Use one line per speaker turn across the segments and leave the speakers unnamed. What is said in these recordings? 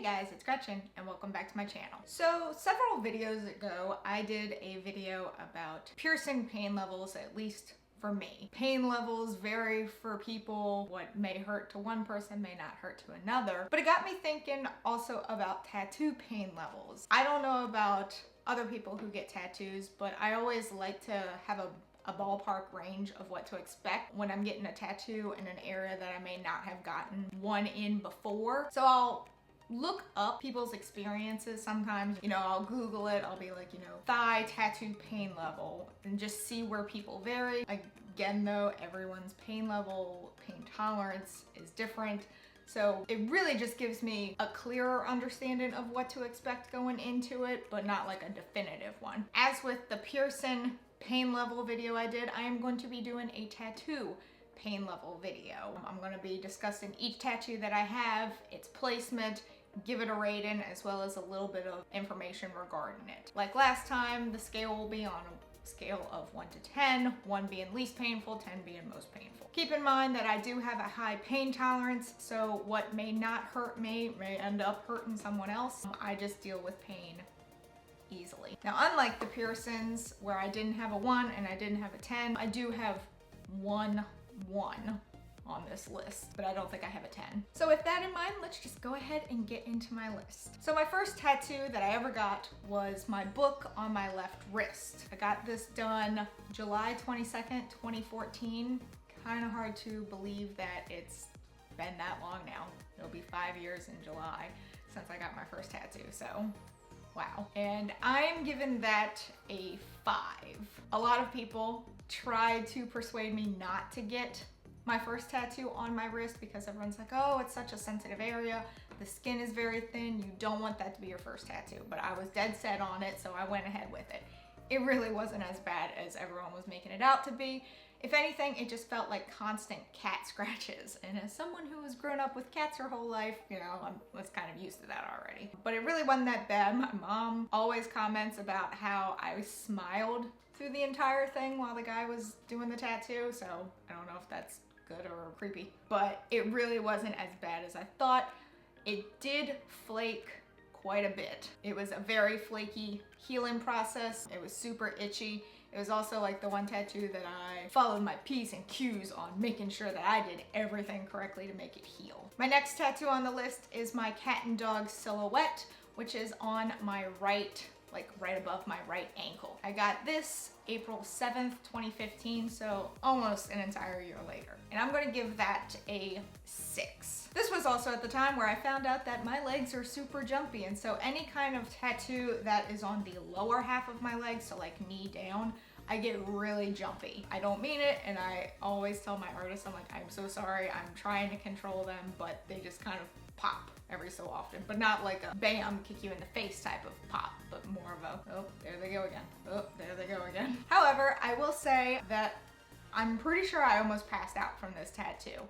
Hey guys, it's Gretchen and welcome back to my channel. So several videos ago, I did a video about piercing pain levels, at least for me. Pain levels vary for people. What may hurt to one person may not hurt to another. But it got me thinking also about tattoo pain levels. I don't know about other people who get tattoos, but I always like to have a ballpark range of what to expect when I'm getting a tattoo in an area that I may not have gotten one in before. So I'll look up people's experiences sometimes. I'll Google it. I'll be like, thigh tattoo pain level and just see where people vary. Again though, everyone's pain level, pain tolerance is different. So it really just gives me a clearer understanding of what to expect going into it, but not like a definitive one. As with the piercing pain level video I did, I am going to be doing a tattoo pain level video. I'm going to be discussing each tattoo that I have, its placement, give it a rating, as well as a little bit of information regarding it. Like last time, the scale will be on a scale of 1 to 10, 1 being least painful, 10 being most painful. Keep in mind that I do have a high pain tolerance, so what may not hurt me may end up hurting someone else. I just deal with pain easily. Now, unlike the piercings where I didn't have a 1 and I didn't have a 10, I do have 1 on this list, but I don't think I have a 10. So with that in mind, let's just go ahead and get into my list. So my first tattoo that I ever got was my book on my left wrist. I got this done July 22nd, 2014. Kind of hard to believe that it's been that long now. It'll be 5 years in July since I got my first tattoo, so wow. And I'm giving that a 5. A lot of people tried to persuade me not to get my first tattoo on my wrist because everyone's like, oh, it's such a sensitive area. The skin is very thin. You don't want that to be your first tattoo. But I was dead set on it, so I went ahead with it. It really wasn't as bad as everyone was making it out to be. If anything, it just felt like constant cat scratches. And as someone who has grown up with cats her whole life, I was kind of used to that already. But it really wasn't that bad. My mom always comments about how I smiled through the entire thing while the guy was doing the tattoo. So I don't know if that's good or creepy, but it really wasn't as bad as I thought. It did flake quite a bit. It was a very flaky healing process. It was super itchy. It was also like the one tattoo that I followed my P's and Q's on, making sure that I did everything correctly to make it heal. My next tattoo on the list is my cat and dog silhouette, which is on my right, like right above my right ankle. I got this April 7th, 2015, so almost an entire year later. And I'm gonna give that a 6. This was also at the time where I found out that my legs are super jumpy, and so any kind of tattoo that is on the lower half of my leg, so like knee down, I get really jumpy. I don't mean it, and I always tell my artists, I'm like, I'm so sorry, I'm trying to control them, but they just kind of pop every so often, but not like a bam, kick you in the face type of pop, but more of a, oh, there they go again. Oh, there they go again. However, I will say that I'm pretty sure I almost passed out from this tattoo.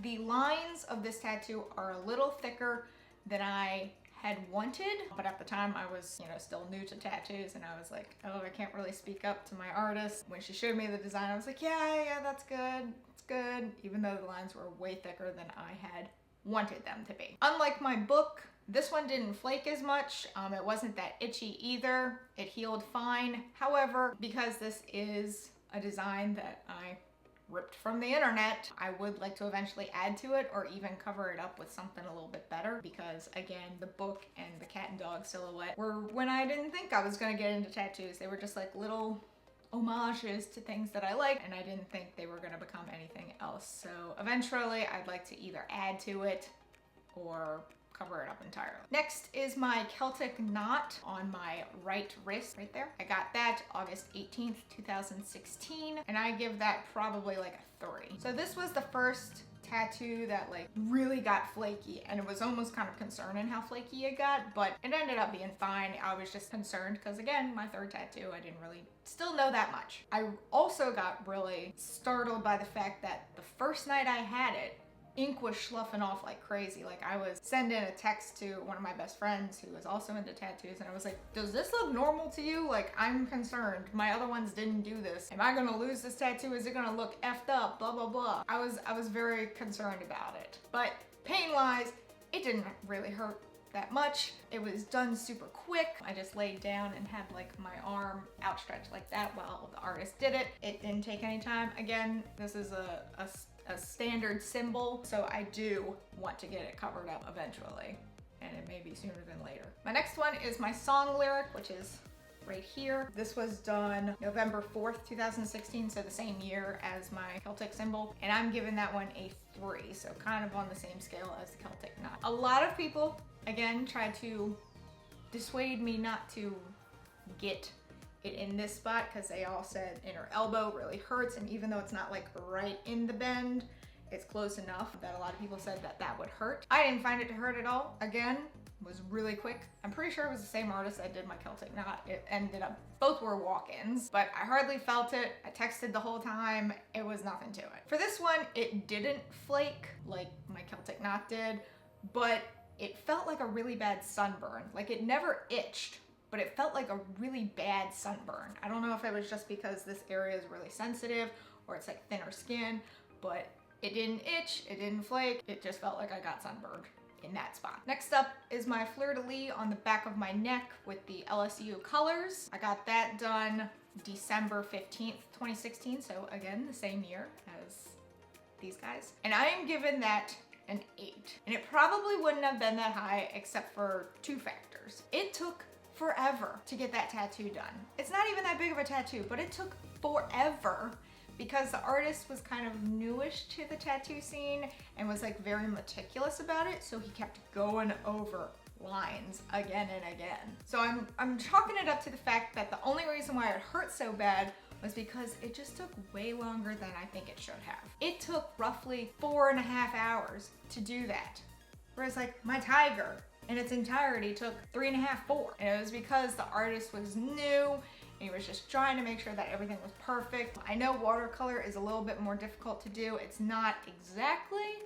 The lines of this tattoo are a little thicker than I had wanted, but at the time I was, still new to tattoos, and I was like, oh, I can't really speak up to my artist. When she showed me the design, I was like, yeah, that's good, it's good, even though the lines were way thicker than I had wanted them to be. Unlike my book, this one didn't flake as much. It wasn't that itchy either. It healed fine. However, because this is a design that I ripped from the internet, I would like to eventually add to it or even cover it up with something a little bit better, because again, the book and the cat and dog silhouette were when I didn't think I was gonna get into tattoos. They were just like little homages to things that I like, and I didn't think they were gonna become anything else. So eventually I'd like to either add to it or cover it up entirely. Next is my Celtic Knot on my right wrist, right there. I got that August 18th, 2016, and I give that probably like a 3. So this was the first tattoo that like really got flaky, and it was almost kind of concerning how flaky it got, but it ended up being fine. I was just concerned because again, my third tattoo, I didn't really still know that much. I also got really startled by the fact that the first night I had it, ink was sloughing off like crazy. Like I was sending a text to one of my best friends who was also into tattoos, and I was like, does this look normal to you? Like, I'm concerned. My other ones didn't do this. Am I gonna lose this tattoo? Is it gonna look effed up? Blah, blah, blah. I was very concerned about it. But pain-wise, it didn't really hurt that much. It was done super quick. I just laid down and had like my arm outstretched like that while the artist did it. It didn't take any time. Again, this is a standard symbol, so I do want to get it covered up eventually, and it may be sooner than later. My next one is my song lyric, which is right here. This was done November 4th, 2016, so the same year as my Celtic symbol, and I'm giving that one a 3, so kind of on the same scale as the Celtic Knot. A lot of people, again, tried to dissuade me not to get it in this spot because they all said inner elbow really hurts, and even though it's not like right in the bend, it's close enough that a lot of people said that that would hurt. I didn't find it to hurt at all. Again, was really quick. I'm pretty sure it was the same artist that did my Celtic Knot. It ended up, both were walk-ins, but I hardly felt it. I texted the whole time. It was nothing to it. For this one, it didn't flake like my Celtic Knot did, but it felt like a really bad sunburn. Like it never itched, but it felt like a really bad sunburn. I don't know if it was just because this area is really sensitive or it's like thinner skin, but it didn't itch, it didn't flake. It just felt like I got sunburned in that spot. Next up is my fleur-de-lis on the back of my neck with the LSU colors. I got that done December 15th, 2016. So again, the same year as these guys. And I am giving that an 8. And it probably wouldn't have been that high except for 2 factors. It took forever to get that tattoo done. It's not even that big of a tattoo, but it took forever because the artist was kind of newish to the tattoo scene and was like very meticulous about it. So he kept going over lines again and again. So I'm chalking it up to the fact that the only reason why it hurt so bad was because it just took way longer than I think it should have. It took roughly 4.5 hours to do that. Whereas like my tiger in its entirety took 3.5, 4. And it was because the artist was new and he was just trying to make sure that everything was perfect. I know watercolor is a little bit more difficult to do. It's not exactly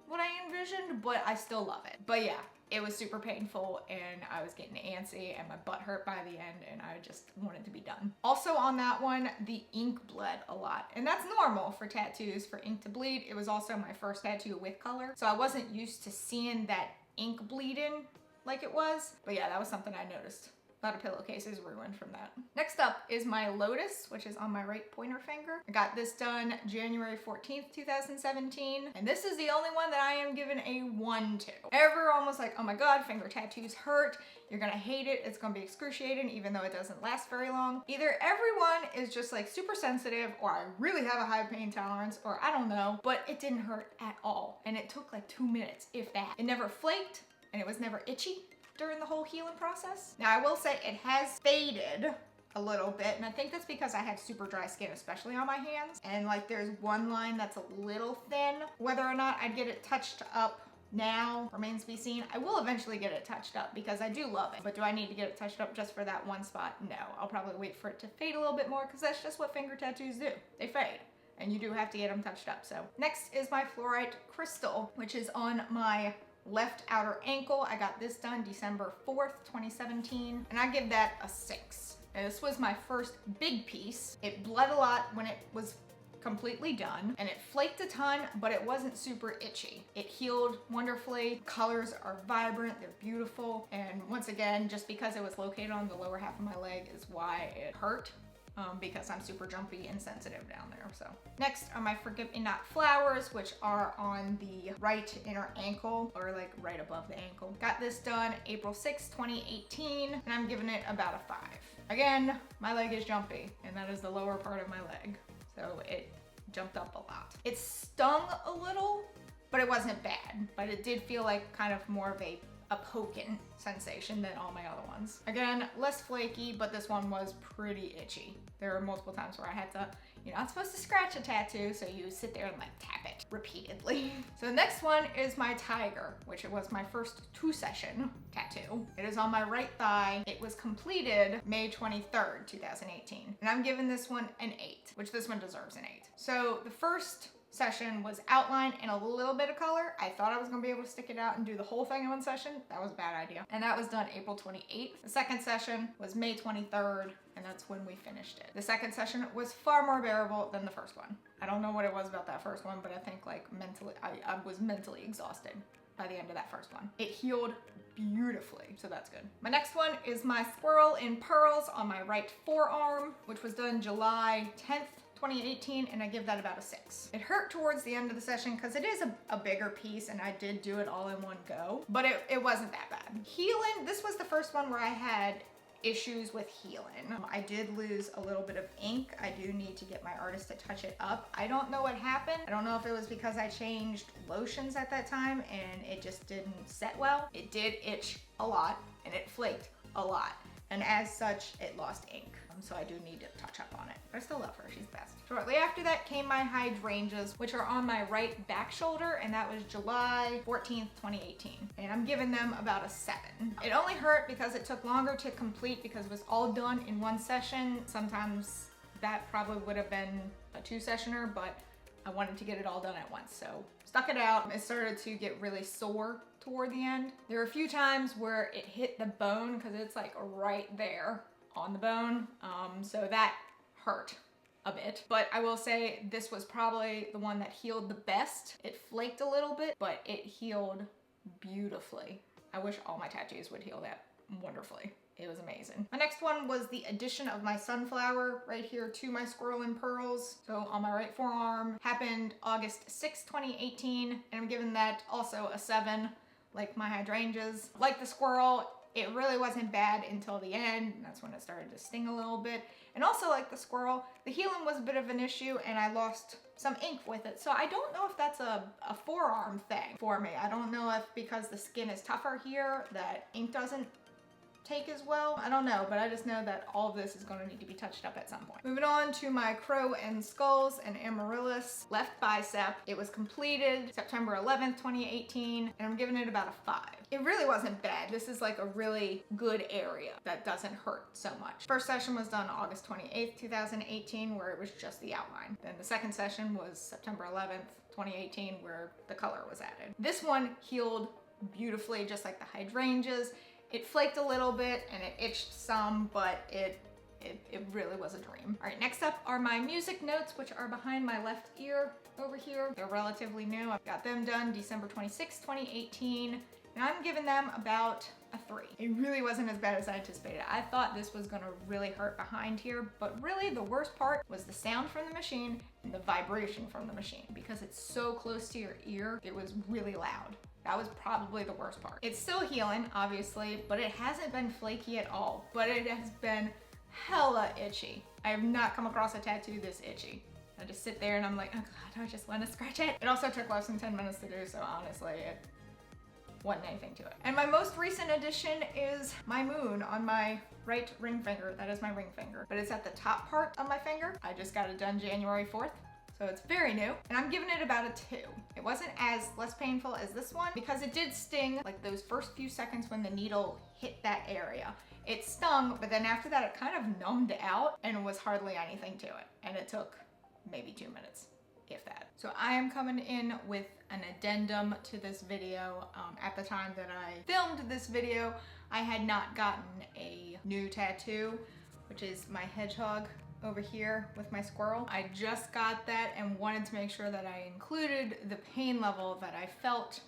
what I envisioned, but I still love it. But yeah, it was super painful and I was getting antsy and my butt hurt by the end and I just wanted to be done. Also on that one, the ink bled a lot, and that's normal for tattoos, for ink to bleed. It was also my first tattoo with color, so I wasn't used to seeing that ink bleeding like it was. But yeah, that was something I noticed. A lot of pillowcases ruined from that. Next up is my Lotus, which is on my right pointer finger. I got this done January 14th, 2017. And this is the only one that I am giving a 1 to. Everyone was like, oh my God, finger tattoos hurt. You're gonna hate it. It's gonna be excruciating, even though it doesn't last very long. Either everyone is just like super sensitive, or I really have a high pain tolerance, or I don't know, but it didn't hurt at all. And it took like 2 minutes, if that. It never flaked and it was never itchy during the whole healing process. Now I will say it has faded a little bit, and I think that's because I have super dry skin, especially on my hands, and like there's one line that's a little thin. Whether or not I'd get it touched up now remains to be seen. I will eventually get it touched up because I do love it, but do I need to get it touched up just for that one spot? No, I'll probably wait for it to fade a little bit more because that's just what finger tattoos do. They fade. And you do have to get them touched up. So next is my Fluorite Crystal, which is on my left outer ankle. I got this done December 4th, 2017, and I give that a 6. And this was my first big piece. It bled a lot when it was completely done, and it flaked a ton, but it wasn't super itchy. It healed wonderfully. Colors are vibrant, they're beautiful, and once again, just because it was located on the lower half of my leg is why it hurt. Because I'm super jumpy and sensitive down there. So next are my Forget Me Not flowers, which are on the right inner ankle, or like right above the ankle. Got this done April 6th, 2018, and I'm giving it about a 5. Again, my leg is jumpy, and that is the lower part of my leg. So it jumped up a lot. It stung a little, but it wasn't bad. But it did feel like kind of more of a poking sensation than all my other ones. Again, less flaky, but this one was pretty itchy. There were multiple times where I had to, you're not supposed to scratch a tattoo, so you sit there and like tap it repeatedly. So the next one is my tiger, which it was my first 2-session tattoo. It is on my right thigh. It was completed May 23rd, 2018. And I'm giving this one an 8, which this one deserves an 8. So the first session was outline and a little bit of color. I thought I was gonna be able to stick it out and do the whole thing in one session. That was a bad idea. And that was done April 28th. The second session was May 23rd, and that's when we finished it. The second session was far more bearable than the first one. I don't know what it was about that first one, but I think like mentally, I was mentally exhausted by the end of that first one. It healed beautifully, so that's good. My next one is my Swirl in Pearls on my right forearm, which was done July 10th, 2018, and I give that about a 6. It hurt towards the end of the session because it is a bigger piece and I did do it all in one go, but it wasn't that bad. Healing, this was the first one where I had issues with healing. I did lose a little bit of ink. I do need to get my artist to touch it up. I don't know what happened. I don't know if it was because I changed lotions at that time and it just didn't set well. It did itch a lot and it flaked a lot. And as such, it lost ink. So I do need to touch up on it. But I still love her, she's best. Shortly after that came my Hydrangeas, which are on my right back shoulder, and that was July 14th, 2018. And I'm giving them about a 7. It only hurt because it took longer to complete because it was all done in one session. Sometimes that probably would have been a 2-sessioner, but I wanted to get it all done at once. So stuck it out. It started to get really sore toward the end. There were a few times where it hit the bone because it's like right there on the bone, so that hurt a bit. But I will say this was probably the one that healed the best. It flaked a little bit, but it healed beautifully. I wish all my tattoos would heal that wonderfully. It was amazing. My next one was the addition of my sunflower right here to my Swirl in Pearls. So on my right forearm, happened August 6, 2018, and I'm giving that also a 7, like my Hydrangeas. Like the squirrel, it really wasn't bad until the end, and that's when it started to sting a little bit. And also like the squirrel, the healing was a bit of an issue and I lost some ink with it. So I don't know if that's a forearm thing for me. I don't know if because the skin is tougher here that ink doesn't take as well. I don't know, but I just know that all of this is going to need to be touched up at some point. Moving on to my Crow and Skulls and Amaryllis left bicep. It was completed September 11th, 2018, and I'm giving it about a 5. It really wasn't bad. This is like a really good area that doesn't hurt so much. First session was done August 28th, 2018, where it was just the outline. Then the second session was September 11th, 2018, where the color was added. This one healed beautifully, just like the Hydrangeas. It flaked a little bit and it itched some, but it really was a dream. All right, next up are my music notes, which are behind my left ear over here. They're relatively new. I've got them done December 26, 2018, and I'm giving them about a 3. It really wasn't as bad as I anticipated. I thought this was gonna really hurt behind here, but really the worst part was the sound from the machine and the vibration from the machine. Because it's so close to your ear, it was really loud. That was probably the worst part. It's still healing, obviously, but it hasn't been flaky at all. But it has been hella itchy. I have not come across a tattoo this itchy. I just sit there and I'm like, oh God, I just want to scratch it. It also took less than 10 minutes to do, so honestly, it wasn't anything to it. And my most recent addition is my moon on my right ring finger. That is my ring finger, but it's at the top part of my finger. I just got it done January 4th. So it's very new, and I'm giving it about a 2. It wasn't as less painful as this one because it did sting like those first few seconds when the needle hit that area. It stung, but then after that it kind of numbed out and it was hardly anything to it. And it took maybe 2 minutes, if that. So I am coming in with an addendum to this video. At the time that I filmed this video, I had not gotten a new tattoo, which is my hedgehog over here with my squirrel. I just got that and wanted to make sure that I included the pain level that I felt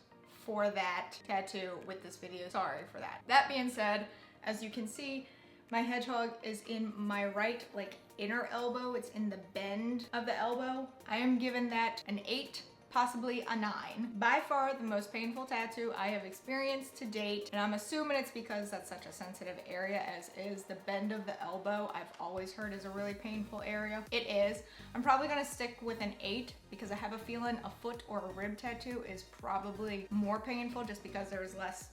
for that tattoo with this video. Sorry for that. That being said, as you can see, my hedgehog is in my right, like, inner elbow. It's in the bend of the elbow. I am giving that an 8, possibly a 9. By far the most painful tattoo I have experienced to date, and I'm assuming it's because that's such a sensitive area, as is the bend of the elbow. I've always heard is a really painful area. It is. I'm probably gonna stick with an 8 because I have a feeling a foot or a rib tattoo is probably more painful just because there's less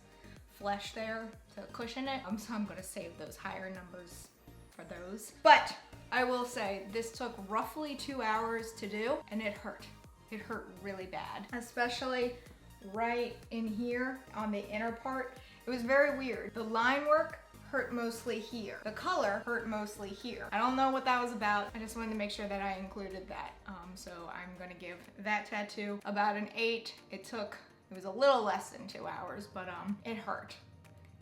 flesh there to cushion it. So I'm gonna save those higher numbers for those. But I will say this took roughly 2 hours to do and it hurt. It hurt really bad, especially right in here on the inner part. It was very weird. The line work hurt mostly here. The color hurt mostly here. I don't know what that was about. I just wanted to make sure that I included that. So I'm gonna give that tattoo about an 8. It was a little less than 2 hours, but it hurt.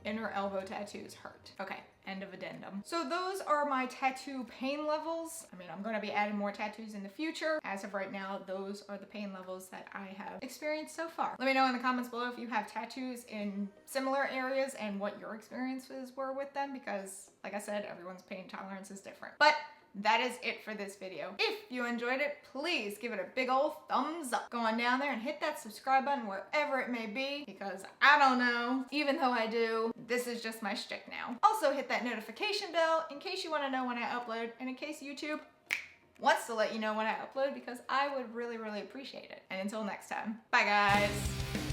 inner elbow tattoos hurt. Okay, end of addendum. So those are my tattoo pain levels. I mean, I'm gonna be adding more tattoos in the future. As of right now, those are the pain levels that I have experienced so far. Let me know in the comments below if you have tattoos in similar areas and what your experiences were with them, because like I said, everyone's pain tolerance is different. But that is it for this video. If you enjoyed it, please give it a big old thumbs up. Go on down there and hit that subscribe button wherever it may be, because I don't know. Even though I do, this is just my shtick now. Also hit that notification bell in case you want to know when I upload, and in case YouTube wants to let you know when I upload, because I would really, really appreciate it. And until next time, bye guys.